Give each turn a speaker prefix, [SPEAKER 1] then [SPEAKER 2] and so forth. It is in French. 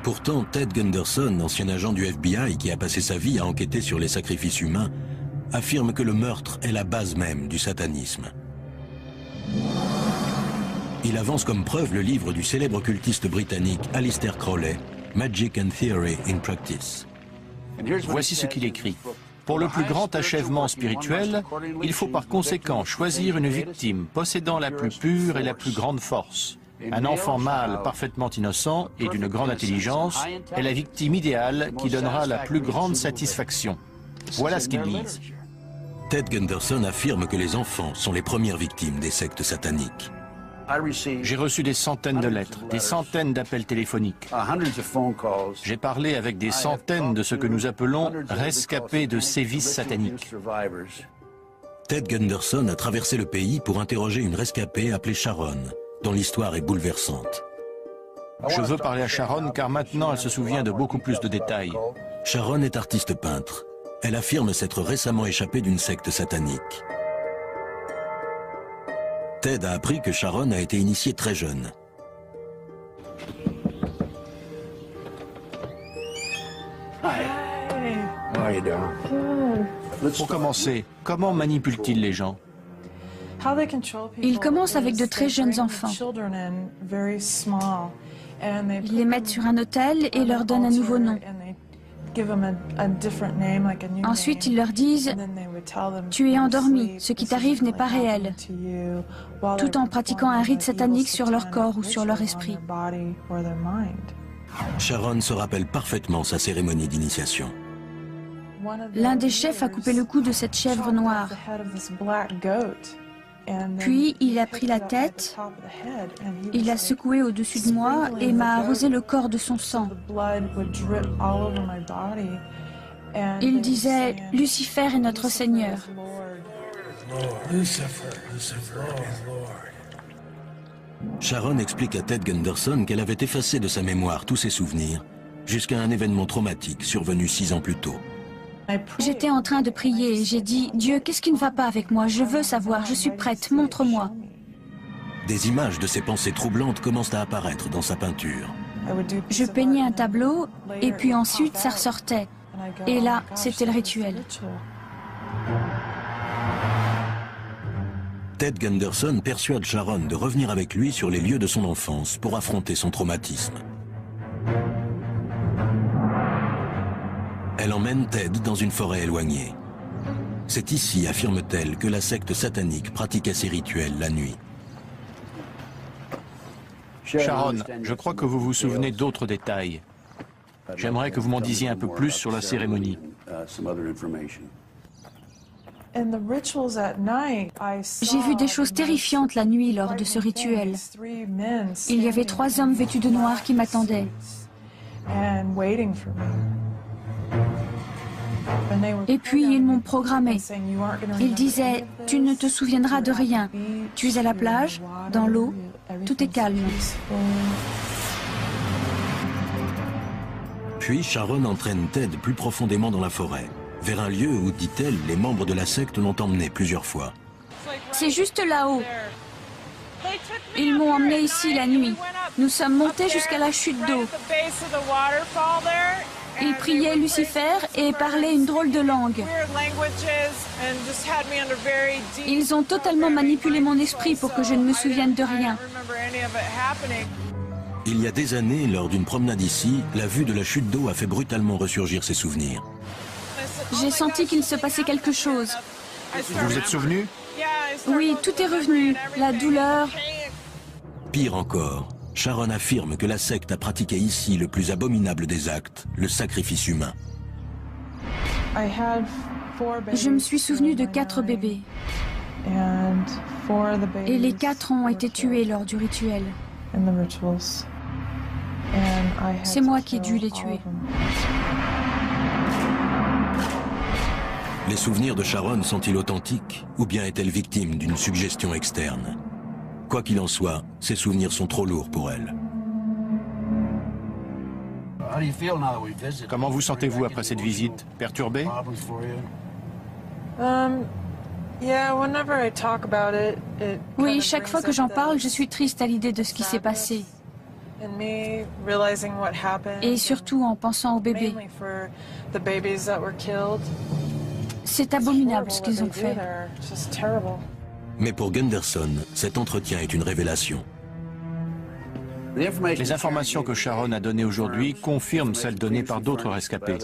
[SPEAKER 1] Pourtant, Ted Gunderson, ancien agent du FBI qui a passé sa vie à enquêter sur les sacrifices humains, affirme que le meurtre est la base même du satanisme. Il avance comme preuve le livre du célèbre occultiste britannique Aleister Crowley, Magic and Theory in Practice.
[SPEAKER 2] Voici ce qu'il écrit. Pour le plus grand achèvement spirituel, il faut par conséquent choisir une victime possédant la plus pure et la plus grande force. Un enfant mâle parfaitement innocent et d'une grande intelligence est la victime idéale qui donnera la plus grande satisfaction. Voilà ce qu'ils disent.
[SPEAKER 1] Ted Gunderson affirme que les enfants sont les premières victimes des sectes sataniques.
[SPEAKER 2] J'ai reçu des centaines de lettres, des centaines d'appels téléphoniques. J'ai parlé avec des centaines de ce que nous appelons rescapés de sévices sataniques.
[SPEAKER 1] Ted Gunderson a traversé le pays pour interroger une rescapée appelée Sharon, dont l'histoire est bouleversante.
[SPEAKER 2] Je veux parler à Sharon car maintenant elle se souvient de beaucoup plus de détails.
[SPEAKER 1] Sharon est artiste peintre. Elle affirme s'être récemment échappée d'une secte satanique. Ted a appris que Sharon a été initiée très jeune.
[SPEAKER 2] Pour commencer, comment manipule-t-il les gens?
[SPEAKER 3] Ils commencent avec de très jeunes enfants. Ils les mettent sur un autel et leur donnent un nouveau nom. Ensuite, ils leur disent « Tu es endormi, ce qui t'arrive n'est pas réel », tout en pratiquant un rite satanique sur leur corps ou sur leur esprit.
[SPEAKER 1] Sharon se rappelle parfaitement sa cérémonie d'initiation.
[SPEAKER 3] L'un des chefs a coupé le cou de cette chèvre noire. Puis il a pris la tête, il l'a secouée au-dessus de moi et m'a arrosé le corps de son sang. Il disait « Lucifer est notre Seigneur ».
[SPEAKER 1] Sharon explique à Ted Gunderson qu'elle avait effacé de sa mémoire tous ses souvenirs jusqu'à un événement traumatique survenu 6 ans plus tôt.
[SPEAKER 3] J'étais en train de prier et j'ai dit « Dieu, qu'est-ce qui ne va pas avec moi? Je veux savoir, je suis prête, montre-moi ».
[SPEAKER 1] Des images de ces pensées troublantes commencent à apparaître dans sa peinture.
[SPEAKER 3] Je peignais un tableau et puis ensuite ça ressortait. Et là, c'était le rituel.
[SPEAKER 1] Ted Gunderson persuade Sharon de revenir avec lui sur les lieux de son enfance pour affronter son traumatisme. Elle emmène Ted dans une forêt éloignée. C'est ici, affirme-t-elle, que la secte satanique pratiquait ses rituels la nuit.
[SPEAKER 2] Sharon, je crois que vous vous souvenez d'autres détails. J'aimerais que vous m'en disiez un peu plus sur la cérémonie.
[SPEAKER 3] J'ai vu des choses terrifiantes la nuit lors de ce rituel. Il y avait 3 hommes vêtus de noir qui m'attendaient. Et puis ils m'ont programmé. Ils disaient « Tu ne te souviendras de rien. Tu es à la plage, dans l'eau, tout est calme. »
[SPEAKER 1] Puis Sharon entraîne Ted plus profondément dans la forêt, vers un lieu où, dit-elle, les membres de la secte l'ont emmené plusieurs fois.
[SPEAKER 3] C'est juste là-haut. Ils m'ont emmené ici la nuit. Nous sommes montés jusqu'à la chute d'eau. Ils priaient Lucifer et parlaient une drôle de langue. Ils ont totalement manipulé mon esprit pour que je ne me souvienne de rien.
[SPEAKER 1] Il y a des années, lors d'une promenade ici, la vue de la chute d'eau a fait brutalement ressurgir ses souvenirs.
[SPEAKER 3] J'ai senti qu'il se passait quelque chose.
[SPEAKER 2] Vous vous êtes souvenu?
[SPEAKER 3] Oui, tout est revenu. La douleur.
[SPEAKER 1] Pire encore, Sharon affirme que la secte a pratiqué ici le plus abominable des actes, le sacrifice humain.
[SPEAKER 3] Je me suis souvenu de 4 bébés. Et les 4 ont été tués lors du rituel. C'est moi qui ai dû les tuer.
[SPEAKER 1] Les souvenirs de Sharon sont-ils authentiques ou bien est-elle victime d'une suggestion externe? Quoi qu'il en soit, ces souvenirs sont trop lourds pour elle.
[SPEAKER 2] Comment vous sentez-vous après cette visite? Perturbé?
[SPEAKER 3] Oui, chaque fois que j'en parle, je suis triste à l'idée de ce qui s'est passé. Et surtout en pensant aux bébés. C'est abominable ce qu'ils ont fait.
[SPEAKER 1] Mais pour Gunderson, cet entretien est une révélation.
[SPEAKER 2] Les informations que Sharon a données aujourd'hui confirment celles données par d'autres rescapés.